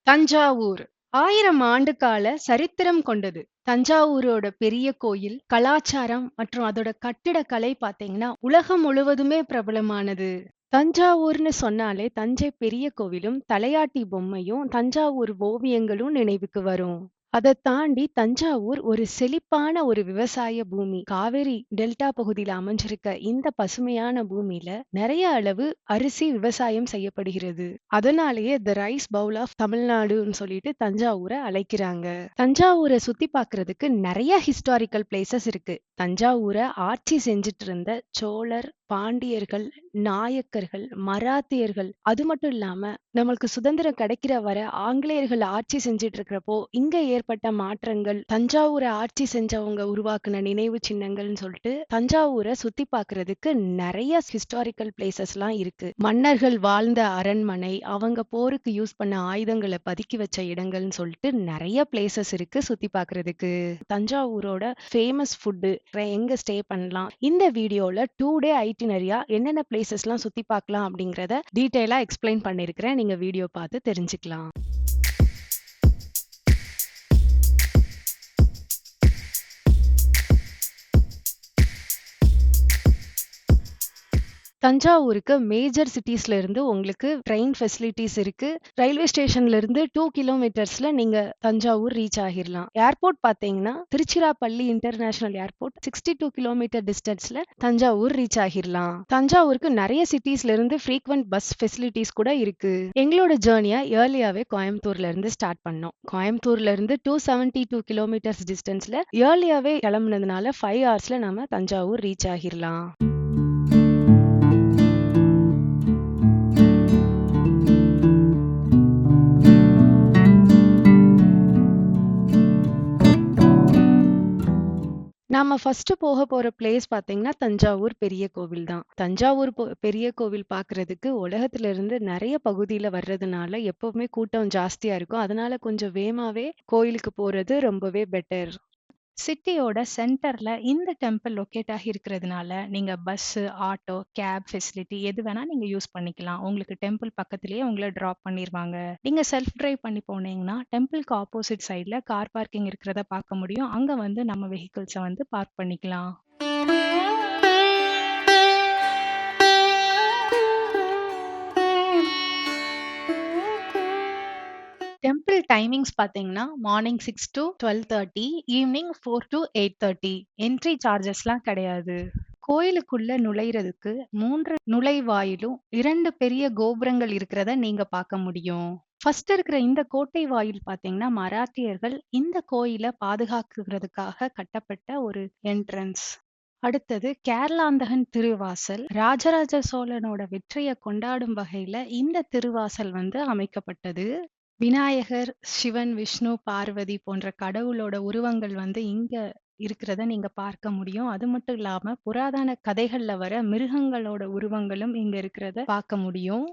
தஞ்சாவூர் 1000 ஆண்டு கால சரித்திரம் கொண்டது. தஞ்சாவூரோட பெரிய கோயில், கலாச்சாரம் மற்றும் அதோட கட்டிடக்கலை பார்த்தீங்கன்னா, உலகம் முழுவதுமே பிரபலமானது. தஞ்சாவூர்னு சொன்னாலே தஞ்சை பெரிய கோவிலும், தலையாட்டி பொம்மையும், தஞ்சாவூர் ஓவியங்களும் நினைவுக்கு வரும். அதைத் தாண்டி தஞ்சாவூர் ஒரு செழிப்பான ஒரு விவசாய பூமி. காவேரி டெல்டா பகுதியில அமைஞ்சிருக்க இந்த பசுமையான பூமியில நிறைய அளவு அரிசி விவசாயம் செய்யப்படுகிறது. அதனாலேயே த ரைஸ் பவுல் ஆஃப் தமிழ்நாடுன்னு சொல்லிட்டு தஞ்சாவூரை அழைக்கிறாங்க. தஞ்சாவூரை சுத்தி பார்க்கிறதுக்கு நிறைய ஹிஸ்டாரிக்கல் பிளேசஸ் இருக்கு. தஞ்சாவூரை ஆட்சி செஞ்சுட்டு இருந்த சோழர், பாண்டியர்கள், நாயக்கர்கள், மராத்தியர்கள், அது மட்டும் இல்லாம நம்மளுக்கு சுதந்திரம் கிடைக்கிற வர ஆங்கிலேயர்கள் ஆட்சி செஞ்சுட்டு இருக்கிறப்போ இங்க ஏற்பட்ட மாற்றங்கள், தஞ்சாவூரை ஆட்சி செஞ்சவங்க உருவாக்குன நினைவு சின்னங்கள்னு சொல்லிட்டு தஞ்சாவூரை சுத்தி பார்க்கிறதுக்கு நிறைய ஹிஸ்டாரிக்கல் பிளேசஸ் எல்லாம் இருக்கு. மன்னர்கள் வாழ்ந்த அரண்மனை, அவங்க போருக்கு யூஸ் பண்ண ஆயுதங்களை பதுக்கி வச்ச இடங்கள்னு சொல்லிட்டு நிறைய பிளேசஸ் இருக்கு சுத்தி பார்க்கிறதுக்கு. தஞ்சாவூரோட ஃபேமஸ் ஃபுட்டு எங்க ஸ்டே பண்ணலாம், இந்த வீடியோல 2 டே ஐட்டினரியா என்னென்ன பிளேசஸ்லாம் சுத்தி பார்க்கலாம் அப்படிங்கறத டீடைலா எக்ஸ்பிளைன் பண்ணிருக்கிறேன். நீங்க வீடியோ பார்த்து தெரிஞ்சுக்கலாம். தஞ்சாவூருக்கு மேஜர் சிட்டிஸ்ல இருந்து உங்களுக்கு ட்ரெயின் ஃபெசிலிட்டிஸ் இருக்கு. ரயில்வே ஸ்டேஷன்ல இருந்து 2 கிலோமீட்டர்ஸ்ல நீங்க தஞ்சாவூர் ரீச் ஆகிடலாம். ஏர்போர்ட் பாத்தீங்கன்னா திருச்சிராப்பள்ளி இன்டர்நேஷனல் ஏர்போர்ட் 62 கிலோமீட்டர் டிஸ்டன்ஸ்ல தஞ்சாவூர் ரீச் ஆகிடலாம். தஞ்சாவூருக்கு நிறைய சிட்டிஸ்ல இருந்து ஃப்ரீக்வெண்ட் பஸ் ஃபெசிலிட்டிஸ் கூட இருக்கு. எங்களோட ஜேர்னியா ஏர்லியாவே கோயம்புத்தூர்ல இருந்து ஸ்டார்ட் பண்ணோம். கோயம்புத்தூர்ல இருந்து 272 கிலோமீட்டர்ஸ் டிஸ்டன்ஸ்ல ஏர்லியாவே கிளம்புனதுனால 5 ஹவர்ஸ்ல நம்ம தஞ்சாவூர் ரீச் ஆகிடலாம். நாம ஃபர்ஸ்ட் போக போற பிளேஸ் பாத்தீங்கன்னா தஞ்சாவூர் பெரிய கோவில் தான். தஞ்சாவூர் பெரிய கோவில் பாக்குறதுக்கு உலகத்துல இருந்து நிறைய பகுதியில வர்றதுனால எப்பவுமே கூட்டம் ஜாஸ்தியா இருக்கும். அதனால கொஞ்சம் வேகமாவே கோயிலுக்கு போறது ரொம்பவே பெட்டர். சிட்டியோட சென்டர்ல இந்த டெம்பிள் லொக்கேட் ஆகி இருக்கிறதுனால நீங்க பஸ், ஆட்டோ, கேப் ஃபெசிலிட்டி எது வேணா நீங்க யூஸ் பண்ணிக்கலாம். உங்களுக்கு டெம்பிள் பக்கத்திலேயே உங்களை டிராப் பண்ணிடுவாங்க. நீங்க செல்ஃப் டிரைவ் பண்ணி போனீங்கன்னா டெம்பிளுக்கு ஆப்போசிட் சைட்ல கார் பார்க்கிங் இருக்கிறத பார்க்க முடியும். அங்க வந்து நம்ம வெஹிக்கிள்ஸை வந்து பார்க் பண்ணிக்கலாம். டெம்பிள் டைமிங்ஸ் பார்த்தீங்கன்னா morning 6 to 12:30, evening 4 to 8:30. Entry சார்ஜஸ்லாம் கிடையாது. கோயிலுக்குள்ள நுழைறதுக்கு 3 நுழைவாயிலும் 2 பெரிய கோபுரங்கள் இருக்கிறத நீங்க பார்க்க முடியும். ஃபர்ஸ்ட் இருக்கிற இந்த கோட்டை வாயில் பார்த்தீங்கன்னா மராத்தியர்கள் இந்த கோயிலை பாதுகாக்கிறதுக்காக கட்டப்பட்ட ஒரு என்ட்ரன்ஸ். அடுத்தது கேரளாந்தகன் திருவாசல். ராஜராஜ சோழனோட வெற்றியை கொண்டாடும் வகையில இந்த திருவாசல் வந்து அமைக்கப்பட்டது. விநாயகர், சிவன், விஷ்ணு, பார்வதி போன்ற கடவுளோட உருவங்கள் வந்து இங்க இருக்கிறத நீங்க பார்க்க முடியும். அது மட்டும் இல்லாம புராதன கதைகள்ல வர மிருகங்களோட உருவங்களும் இங்க இருக்கிறத பார்க்க முடியும்.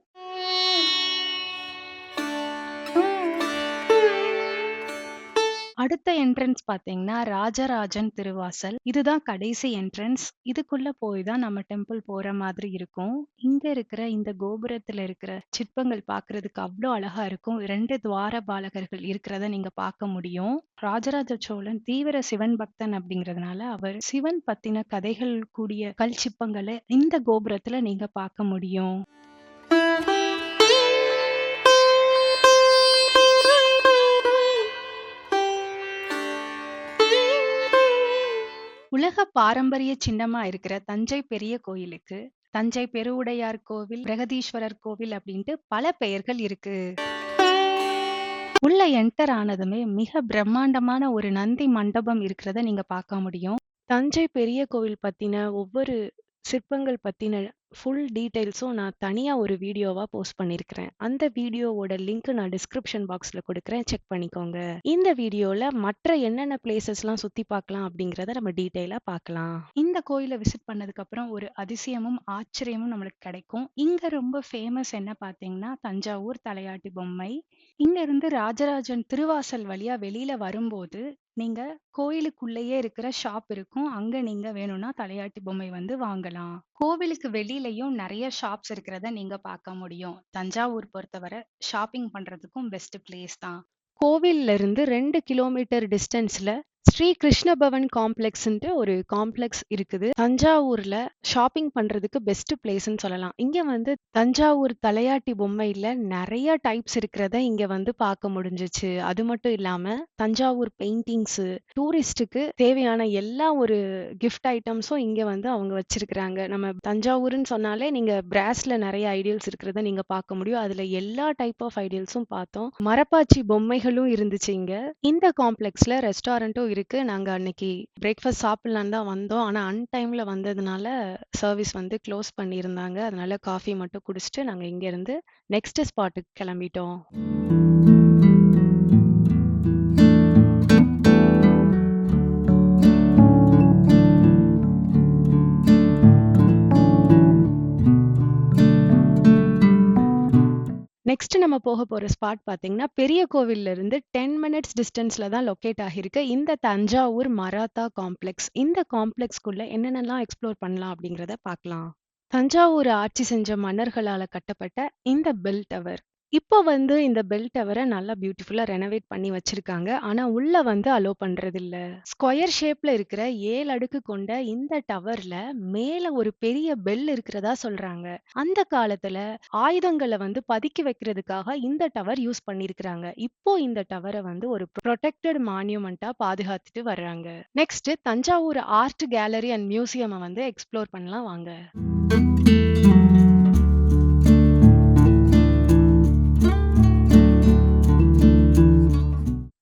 அடுத்த என்ட்ரன்ஸ் பாத்தீங்கன்னா ராஜராஜன் திருவாசல். இதுதான் கடைசி என்ட்ரன்ஸ். இதுக்குள்ள போய் தான் நம்ம டெம்பிள் போற மாதிரி இருக்கும். இங்க இருக்கிற இந்த கோபுரத்துல இருக்கிற சிற்பங்கள் பார்க்கிறதுக்கு அவ்வளோ அழகா இருக்கும். 2 துவார பாலகர்கள் இருக்கிறத நீங்க பார்க்க முடியும். ராஜராஜ சோழன் தீவிர சிவன் பக்தன் அப்படிங்கிறதுனால அவர் சிவன் பத்தின கதைகள் கூடிய கல் சிற்பங்களை இந்த கோபுரத்துல நீங்க பார்க்க முடியும். உலக பாரம்பரிய சின்னமா இருக்கிற தஞ்சை பெரிய கோயிலுக்கு தஞ்சை பெருவுடையார் கோவில், பிரகதீஸ்வரர் கோவில் அப்படின்ட்டு பல பெயர்கள் இருக்கு. உள்ள என்டர் ஆனதுமே மிக பிரம்மாண்டமான ஒரு நந்தி மண்டபம் இருக்கிறத நீங்க பார்க்க முடியும். தஞ்சை பெரிய கோவில் பத்தின ஒவ்வொரு சிற்பங்கள் பத்தின ஃபுல் டீடைல்ஸும் நான் தனியா ஒரு வீடியோவா போஸ்ட் பண்ணியிருக்கிறேன். அந்த வீடியோவோட லிங்க் நான் டிஸ்கிரிப்ஷன் பாக்ஸ்ல கொடுக்குறேன், செக் பண்ணிக்கோங்க. இந்த வீடியோல மற்ற என்னென்ன பிளேசஸ்லாம் சுத்தி பார்க்கலாம் அப்படிங்கிறத நம்ம டீடைலா பார்க்கலாம். இந்த கோயிலை விசிட் பண்ணதுக்கு அப்புறம் ஒரு அதிசயமும் ஆச்சரியமும் நம்மளுக்கு கிடைக்கும். இங்க ரொம்ப ஃபேமஸ் என்ன பார்த்தீங்கன்னா தஞ்சாவூர் தலையாட்டி பொம்மை. இங்க இருந்து ராஜராஜன் திருவாசல் வழியா வெளியில வரும்போது நீங்க கோயிலுக்குள்ளேயே இருக்கிற ஷாப் இருக்கும். அங்க நீங்க வேணும்னா தலையாட்டி பொம்மை வந்து வாங்கலாம். கோவிலுக்கு வெளியிலயும் நெறைய ஷாப்ஸ் இருக்கிறத நீங்க பார்க்க முடியும். தஞ்சாவூர் பொறுத்தவரை ஷாப்பிங் பண்றதுக்கும் பெஸ்ட் பிளேஸ் தான். கோவில்ல இருந்து 2 கிலோமீட்டர் டிஸ்டன்ஸ்ல ஸ்ரீ கிருஷ்ண பவன் காம்ப்ளெக்ஸ்ன்ட்டு ஒரு காம்ப்ளெக்ஸ் இருக்குது. தஞ்சாவூர்ல ஷாப்பிங் பண்றதுக்கு பெஸ்ட் பிளேஸ்ன்னு சொல்லலாம். இங்க வந்து தஞ்சாவூர் தலையாட்டி பொம்மையில நெறைய டைப்ஸ் இருக்கிறத இங்க வந்து பார்க்க முடிஞ்சுச்சு. அது மட்டும் இல்லாம தஞ்சாவூர் பெயிண்டிங்ஸு, டூரிஸ்ட்டுக்கு தேவையான எல்லா ஒரு கிஃப்ட் ஐட்டம்ஸும் இங்க வந்து அவங்க வச்சிருக்கிறாங்க. நம்ம தஞ்சாவூர்ன்னு சொன்னாலே நீங்க பிராஸ்ல நெறைய ஐடியல்ஸ் இருக்கிறத நீங்க பார்க்க முடியும். அதுல எல்லா டைப் ஆஃப் ஐடியல்ஸும் பார்த்தோம். மரப்பாச்சி பொம்மைகளும் இருந்துச்சு இங்க. இந்த காம்ப்ளெக்ஸ்ல ரெஸ்டாரண்ட்டும் இருக்கு. நாங்க அன்னைக்கு பிரேக்ஃபாஸ்ட் சாப்பிடலான்னு தான் வந்தோம். ஆனா அன்டைம்ல வந்ததுனால சர்வீஸ் வந்து க்ளோஸ் பண்ணியிருந்தாங்க. அதனால காஃபி மட்டும் குடிச்சிட்டு நாங்க இங்கேருந்து நெக்ஸ்ட் ஸ்பாட்டுக்கு கிளம்பிட்டோம். நெக்ஸ்ட் நம்ம போக போற ஸ்பாட் பார்த்தீங்கன்னா, பெரிய கோவில்ல இருந்து 10 மினிட்ஸ் டிஸ்டன்ஸ்ல தான் லொக்கேட் ஆகியிருக்கு. இந்த தஞ்சாவூர் மராத்தா காம்ப்ளெக்ஸ். இந்த காம்ப்ளெக்ஸ்க்குள்ள என்னென்னலாம் எக்ஸ்ப்ளோர் பண்ணலாம் அப்படிங்கிறத பார்க்கலாம். தஞ்சாவூர் ஆட்சி செஞ்ச மன்னர்களால கட்டப்பட்ட இந்த பெல் டவர். இப்போ வந்து இந்த பெல் டவர நல்லா பியூட்டிஃபுல்லா ரெனோவேட் பண்ணி வச்சிருக்காங்க. ஆனா உள்ள வந்து அலோ பண்றதில்ல. ஸ்கொயர் ஷேப்ல இருக்கிற 7 அடுக்கு கொண்ட இந்த டவர்ல மேல ஒரு பெரிய பெல் இருக்கிறதா சொல்றாங்க. அந்த காலத்துல ஆயுதங்கள வந்து பதுக்கி வைக்கிறதுக்காக இந்த டவர் யூஸ் பண்ணியிருக்கிறாங்க. இப்போ இந்த டவர வந்து ஒரு புரொடெக்டட் மான்யூமெண்ட்டா பாதுகாத்துட்டு வர்றாங்க. Next Thanjavur art gallery and மியூசியம வந்து எக்ஸ்ப்ளோர் பண்ணலாம் வாங்க.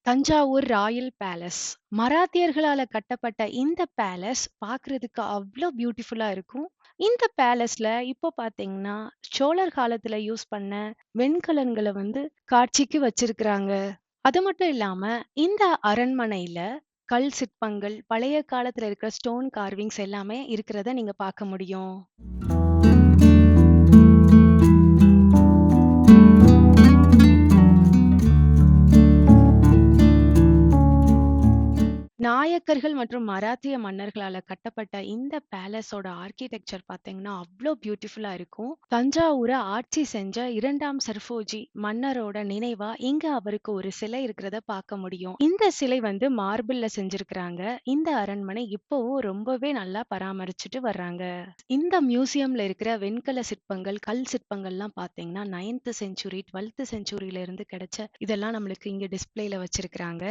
Thanjavur Royal palace. மராத்தியர்களால கட்டப்பட்ட இந்த பேலஸ் பார்க்கிறதுக்கு அவ்ளோ பியூட்டிஃபுல்லா இருக்கும். இந்த பேலஸ்ல இப்போ பாத்தீங்கன்னா, சோழர் காலத்துல யூஸ் பண்ண வெண்கலன்கள வந்து காட்சிக்கு வச்சிருக்கிறாங்க. அது மட்டும் இல்லாம, இந்த அரண்மனையில கல் சிற்பங்கள், பழைய காலத்துல இருக்கிற ஸ்டோன் கார்விங்ஸ் எல்லாமே இருக்கிறத நீங்க பார்க்க முடியும். நாயக்கர்கள் மற்றும் மராத்திய மன்னர்களால கட்டப்பட்ட இந்த பேலஸோட ஆர்க்கிடெக்சர் பார்த்தீங்கன்னா அவ்ளோ பியூட்டிஃபுல்லா இருக்கும். தஞ்சாவூர ஆட்சி செஞ்ச 2ஆம் சர்ஃபோஜி மன்னரோட நினைவா இங்க அவருக்கு ஒரு சிலை இருக்கிறத பார்க்க முடியும். இந்த சிலை வந்து மார்பிள்ல செஞ்சிருக்கிறாங்க. இந்த அரண்மனை இப்பவும் ரொம்பவே நல்லா பராமரிச்சுட்டு வர்றாங்க. இந்த மியூசியம்ல இருக்கிற வெண்கல சிற்பங்கள், கல் சிற்பங்கள்லாம் பார்த்தீங்கன்னா 9th செஞ்சுரி, 12th செஞ்சுரியில இருந்து கிடைச்ச இதெல்லாம் நம்மளுக்கு இங்க டிஸ்ப்ளேல வச்சிருக்கிறாங்க.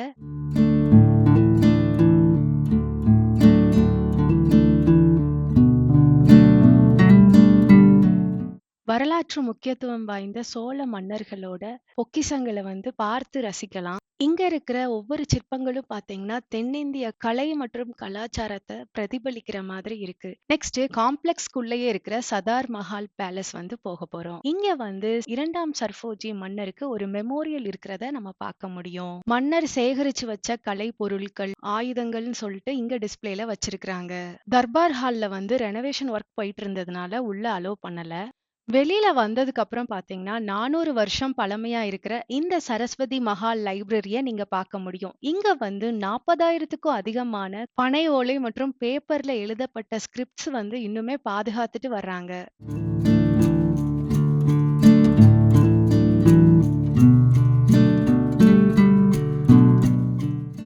வரலாற்று முக்கியத்துவம் வாய்ந்த சோழ மன்னர்களோட பொக்கிஷங்கள வந்து பார்த்து ரசிக்கலாம். இங்க இருக்கிற ஒவ்வொரு சிற்பங்களும் பாத்தீங்கன்னா தென்னிந்திய கலை மற்றும் கலாச்சாரத்தை பிரதிபலிக்கிற மாதிரி இருக்கு. நெக்ஸ்ட் காம்ப்ளெக்ஸ்க்குள்ளேயே இருக்கிற சதார் மஹால் பேலஸ் வந்து போக போறோம். இங்க வந்து 2ஆம் சர்ஃபோஜி மன்னருக்கு ஒரு மெமோரியல் இருக்கிறத நம்ம பார்க்க முடியும். மன்னர் சேகரிச்சு வச்ச கலை பொருட்கள், ஆயுதங்கள்னு சொல்லிட்டு இங்க டிஸ்ப்ளேல வச்சிருக்கிறாங்க. தர்பார் ஹால்ல வந்து ரெனோவேஷன் ஒர்க் போயிட்டு இருந்ததுனால உள்ள அலோ பண்ணல. வெளியில வந்ததுக்கு அப்புறம் பாத்தீங்கன்னா 400 வருஷம் பழமையா இருக்கிற இந்த சரஸ்வதி மஹால் லைப்ரரிய நீங்க பார்க்க முடியும். இங்க வந்து 40,000க்கும் அதிகமான பனை ஓலை மற்றும் பேப்பர்ல எழுதப்பட்ட ஸ்கிரிப்ட்ஸ் வந்து இன்னுமே பாதுகாத்துட்டு வர்றாங்க.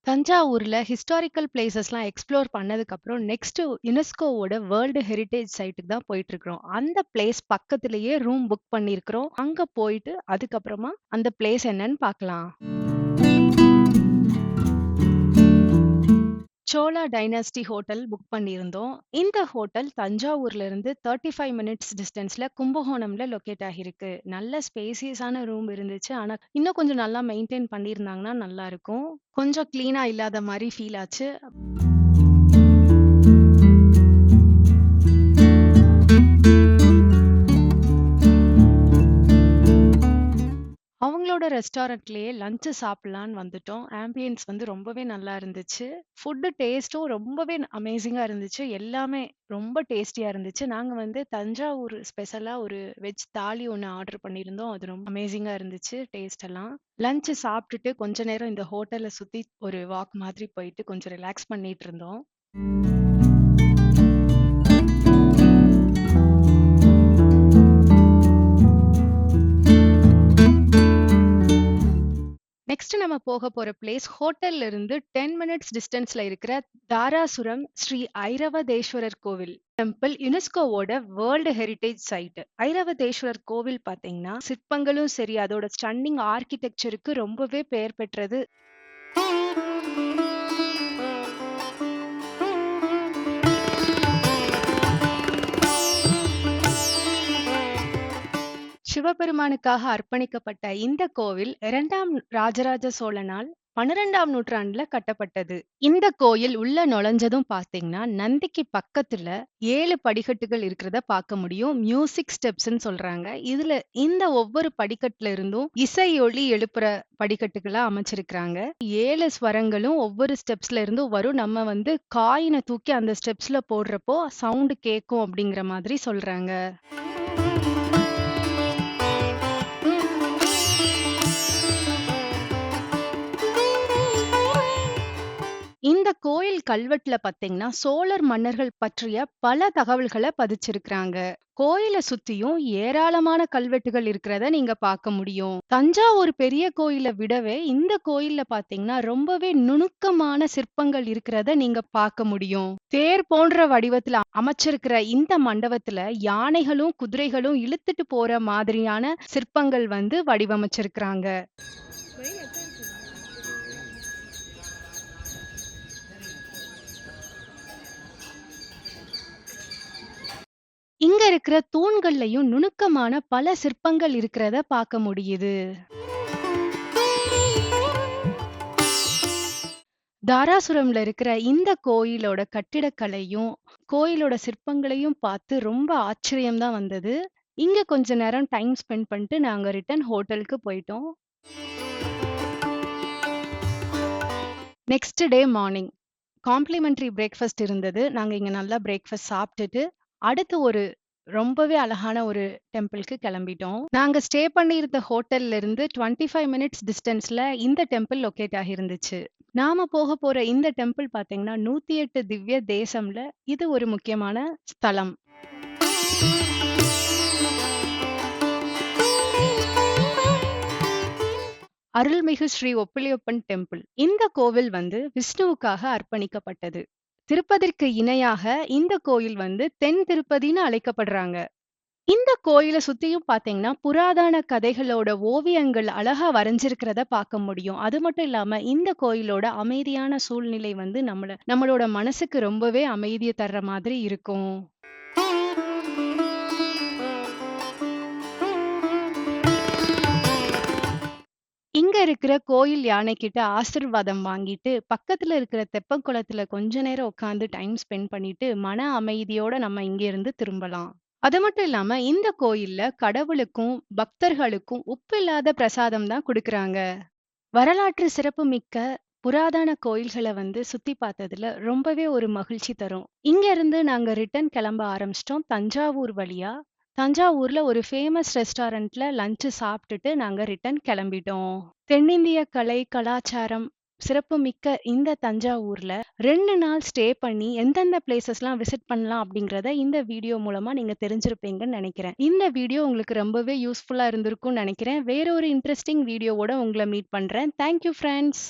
தஞ்சாவூர்ல ஹிஸ்டாரிக்கல் பிளேசஸ்லாம் எக்ஸ்ப்ளோர் பண்ணதுக்கு அப்புறம் நெக்ஸ்ட் யுனெஸ்கோவோட வேர்ல்டு ஹெரிடேஜ் சைட்டுக்கு தான் போயிட்டு இருக்கிறோம். அந்த பிளேஸ் பக்கத்திலேயே ரூம் புக் பண்ணியிருக்கிறோம். அங்க போயிட்டு அதுக்கப்புறமா அந்த பிளேஸ் என்னன்னு பார்க்கலாம். சோழா டைனாஸ்டி ஹோட்டல் புக் பண்ணியிருந்தோம். இந்த ஹோட்டல் தஞ்சாவூர்ல இருந்து 35 மினிட்ஸ் டிஸ்டன்ஸ்ல கும்பகோணம்ல லொக்கேட் ஆகியிருக்கு. நல்ல ஸ்பேசியஸான ரூம் இருந்துச்சு. ஆனா இன்னும் கொஞ்சம் நல்லா மெயின்டைன் பண்ணியிருந்தாங்கன்னா நல்லா இருக்கும். கொஞ்சம் கிளீனா இல்லாத மாதிரி ஃபீல் ஆச்சு. அவங்களோட ஹோட்டலோட ரெஸ்டாரண்ட்லயே லஞ்ச் சாப்பிடலான்னு வந்துட்டோம். ஆம்பியன்ஸ் வந்து ரொம்பவே நல்லா இருந்துச்சு. ஃபுட் டேஸ்ட்டும் ரொம்பவே அமேசிங்கா இருந்துச்சு. எல்லாமே ரொம்ப டேஸ்டியா இருந்துச்சு. நாங்க வந்து தஞ்சாவூர் ஸ்பெஷலா ஒரு வெஜ் தாலி ஒண்ணு ஆர்டர் பண்ணியிருந்தோம். அது ரொம்ப அமேசிங்கா இருந்துச்சு டேஸ்ட் எல்லாம். லஞ்ச் சாப்பிட்டுட்டு கொஞ்ச நேரம் இந்த ஹோட்டல சுத்தி ஒரு வாக் மாதிரி போயிட்டு கொஞ்சம் ரிலாக்ஸ் பண்ணிட்டு இருந்தோம். நெக்ஸ்ட் நம்ம போக போற பிளேஸ் ஹோட்டல்ல இருந்து 10 மினிட்ஸ் டிஸ்டன்ஸ்ல இருக்கிற தாராசுரம் ஸ்ரீ ஐரவதேஸ்வரர் கோவில் டெம்பிள், யுனெஸ்கோவோட வேர்ல்டு ஹெரிடேஜ் சைட். ஐரவதேஸ்வரர் கோவில் பாத்தீங்கன்னா சிற்பங்களும் சரி அதோட ஸ்டன்னிங் ஆர்கிடெக்சருக்கு ரொம்பவே பெயர் பெற்றது. சிவபெருமானுக்காக அர்ப்பணிக்கப்பட்ட இந்த கோவில் 2ஆம் ராஜராஜ சோழனால் 12ஆம் நூற்றாண்டுல கட்டப்பட்டது. இந்த கோயில் உள்ள நுழைஞ்சதும் பாத்தீங்கன்னா நந்திக்கு பக்கத்துல 7 படிக்கட்டுகள் இருக்கிறத பார்க்க முடியும். மியூசிக் ஸ்டெப்ஸ்ன்னு சொல்றாங்க. இதுல இந்த ஒவ்வொரு படிக்கட்டுல இருந்தும் இசையொலி எழுப்புற படிக்கட்டுகளா அமைச்சிருக்கிறாங்க. 7 ஸ்வரங்களும் ஒவ்வொரு ஸ்டெப்ஸ்ல இருந்தும் வரும். நம்ம வந்து காயினை தூக்கி அந்த ஸ்டெப்ஸ்ல போடுறப்போ சவுண்ட் கேட்கும் அப்படிங்கிற மாதிரி சொல்றாங்க. இந்த கோயில் கல்வெட்டுல பாத்தீங்கன்னா சோழர் மன்னர்கள் பற்றிய பல தகவல்களை பதிச்சிருக்கிறாங்க. கோயில சுத்தியும் ஏராளமான கல்வெட்டுகள் இருக்கிறத நீங்க பார்க்க முடியும். தஞ்சாவூர் பெரிய கோயிலை விடவே இந்த கோயில்ல பாத்தீங்கன்னா ரொம்பவே நுணுக்கமான சிற்பங்கள் இருக்கிறத நீங்க பார்க்க முடியும். தேர் போன்ற வடிவத்துல அமைச்சிருக்கிற இந்த மண்டபத்துல யானைகளும் குதிரைகளும் இழுத்துட்டு போற மாதிரியான சிற்பங்கள் வந்து வடிவமைச்சிருக்கிறாங்க. இங்க இருக்கிற தூண்கள்லயும் நுணுக்கமான பல சிற்பங்கள் இருக்கிறத பார்க்க முடியுது. தாராசுரம்ல இருக்கிற இந்த கோயிலோட கட்டிடக்கலையும் கோயிலோட சிற்பங்களையும் பார்த்து ரொம்ப ஆச்சரியம் தான் வந்தது. இங்க கொஞ்ச நேரம் டைம் ஸ்பெண்ட் பண்ணிட்டு நாங்க ரிட்டர்ன் ஹோட்டலுக்கு போயிட்டோம். Next day morning complementary breakfast இருந்தது. நாங்க இங்க நல்லா பிரேக்ஃபாஸ்ட் சாப்பிட்டுட்டு அடுத்து ஒரு ரொம்பவே அழகான ஒரு டெம்பிள்க்கு கிளம்பிட்டோம். நாங்க ஸ்டே பண்ணியிருந்த ஹோட்டல்ல இருந்து 25 மினிட்ஸ் டிஸ்டன்ஸ்ல இந்த டெம்பிள் லொகேட் ஆகியிருந்துச்சு. நாம போக போற இந்த டெம்பிள் பாத்தீங்கன்னா 108 திவ்ய தேசம்ல இது ஒரு முக்கியமான ஸ்தலம். அருள்மிகு ஸ்ரீ ஒப்பிலியப்பன் டெம்பிள். இந்த கோவில் வந்து விஷ்ணுவுக்காக அர்ப்பணிக்கப்பட்டது. திருப்பதிக்கு இணையாக இந்த கோயில் வந்து தென் திருப்பதின்னு அழைக்கப்படுறாங்க. இந்த கோயில சுத்தியும் பாத்தீங்கன்னா புராதன கதைகளோட ஓவியங்கள் அழகா வரைஞ்சிருக்கிறத பார்க்க முடியும். அது மட்டும் இல்லாம இந்த கோயிலோட அமைதியான சூழ்நிலை வந்து நம்மளோட மனசுக்கு ரொம்பவே அமைதியை தர்ற மாதிரி இருக்கும். இங்க இருக்கிற கோயில் யானை கிட்ட ஆசீர்வாதம் வாங்கிட்டு பக்கத்துல இருக்கிற தெப்பக்குளத்துல கொஞ்ச நேரம் உட்கார்ந்து டைம் ஸ்பெண்ட் பண்ணிட்டு மன அமைதியோட நம்ம இங்க இருந்து திரும்பலாம். அது மட்டும் இல்லாம இந்த கோயில்ல கடவுளுக்கும் பக்தர்களுக்கும் உப்பு இல்லாத பிரசாதம் தான் கொடுக்கறாங்க. வரலாற்று சிறப்பு மிக்க புராதன கோயில்களை வந்து சுத்தி பார்த்ததுல ரொம்பவே ஒரு மகிழ்ச்சி தரும். இங்க இருந்து நாங்க ரிட்டர்ன் கிளம்ப ஆரம்பிச்சிட்டோம் தஞ்சாவூர் வழியா. தஞ்சாவூர்ல ஒரு ஃபேமஸ் ரெஸ்டாரண்ட்ல லஞ்ச் சாப்பிட்டுட்டு நாங்க ரிட்டர்ன் கிளம்பிட்டோம். தென்னிந்திய கலை கலாச்சாரம் சிறப்பு மிக்க இந்த தஞ்சாவூர்ல 2 நாள் ஸ்டே பண்ணி எந்தெந்த பிளேசஸ்லாம் விசிட் பண்ணலாம் அப்படிங்கறத இந்த வீடியோ மூலமா நீங்க தெரிஞ்சிருப்பீங்கன்னு நினைக்கிறேன். இந்த வீடியோ உங்களுக்கு ரொம்பவே யூஸ்ஃபுல்லா இருந்திருக்கும்னு நினைக்கிறேன். வேற ஒரு இன்ட்ரெஸ்டிங் வீடியோவோட உங்களை மீட் பண்றேன். Thank you friends.